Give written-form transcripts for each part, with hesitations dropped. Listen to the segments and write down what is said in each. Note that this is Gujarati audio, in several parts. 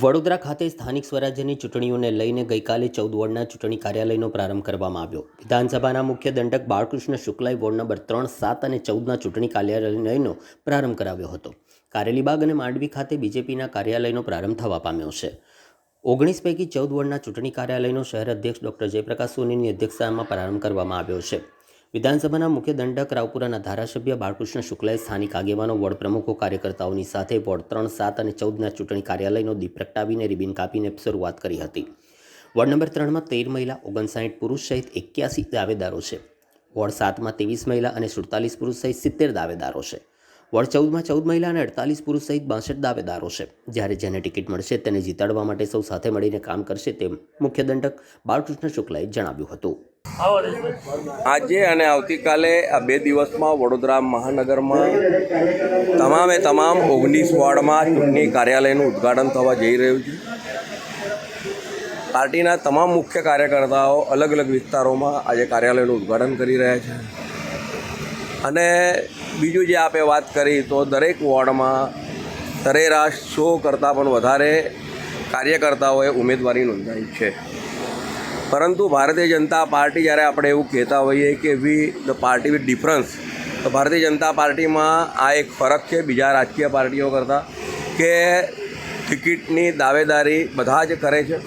વડોદરા ખાતે સ્થાનિક સ્વરાજ્યની ચૂંટણીઓને લઈને ગઈકાલે 14 વોર્ડના ચૂંટણી કાર્યાલયનો પ્રારંભ કરવામાં આવ્યો. વિધાનસભાના મુખ્ય દંડક બાળકૃષ્ણ શુક્લાએ વોર્ડ નંબર 3, 7 અને 14ના ચૂંટણી કાર્યાલયનો પ્રારંભ કરાવ્યો હતો. કારેલીબાગ અને માંડવી ખાતે બીજેપીના કાર્યાલયનો પ્રારંભ થવા પામ્યો છે. 19 પૈકી 14 વોર્ડના ચૂંટણી કાર્યાલયનો શહેર અધ્યક્ષ ડોક્ટર જયપ્રકાશ સોનીની અધ્યક્ષતામાં પ્રારંભ કરવામાં આવ્યો છે. વિધાનસભાના મુખ્ય દંડક રાવપુરાના ધારાસભ્ય બાળકૃષ્ણ શુક્લાએ સ્થાનિક આગેવાનો, વોર્ડ પ્રમુખો, કાર્યકર્તાઓની સાથે વોર્ડ 3, 7 અને 14ના ચૂંટણી કાર્યાલયનો દીપ પ્રગટાવીને રિબિન કાપીને શરૂઆત કરી હતી. વોર્ડ નંબર 3માં 13 મહિલા, 59 પુરુષ સહિત 81 દાવેદારો છે. વોર્ડ 7માં 23 મહિલા અને 47 પુરુષ સહિત 70 દાવેદારો છે. વોર્ડ 14માં 14 મહિલા અને 48 પુરુષ સહિત 62 દાવેદારો છે. જ્યારે જેને ટિકિટ મળશે તેને જીતાડવા માટે સૌ સાથે મળીને કામ કરશે તેમ મુખ્ય દંડક બાળકૃષ્ણ શુક્લાએ જણાવ્યું હતું. આજે અને આવતીકાલે આ 2 દિવસમાં વડોદરા મહાનગરમાં તમામ 19 વોર્ડમાં ચૂંટણી કાર્યાલયનું ઉદ્ઘાટન થવા જઈ રહ્યું છે. પાર્ટીના તમામ મુખ્ય કાર્યકર્તાઓ અલગ અલગ વિસ્તારોમાં આજે કાર્યાલયનું ઉદ્ઘાટન કરી રહ્યા છે. અને બીજું જે આપે વાત કરી તો દરેક વોર્ડમાં સરેરાશ 100 કરતાં પણ વધારે કાર્યકર્તાઓએ ઉમેદવારી નોંધાવી છે. પરંતુ ભારતીય જનતા પાર્ટી જ્યારે આપણે એવું કહેતા હોઈએ કે ધ પાર્ટી વિથ ડિફરન્સ, તો ભારતીય જનતા પાર્ટીમાં આ એક ફરક છે બીજા રાજકીય પાર્ટીઓ કરતાં કે ટિકિટની દાવેદારી બધા જ કરે છે.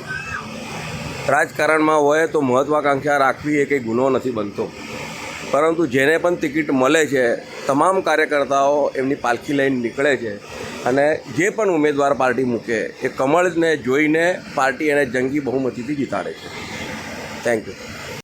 રાજકારણમાં હોય તો મહત્વાકાંક્ષા રાખવી એ કંઈ ગુનો નથી બનતો, પરંતુ જેને પણ ટિકિટ મળે છે તમામ કાર્યકર્તાઓ એમની પાલખી લઈને નીકળે છે અને જે પણ ઉમેદવાર પાર્ટી મૂકે એ કમળને જોઈને પાર્ટી એને જંગી બહુમતીથી જીતાડે છે. Thank you.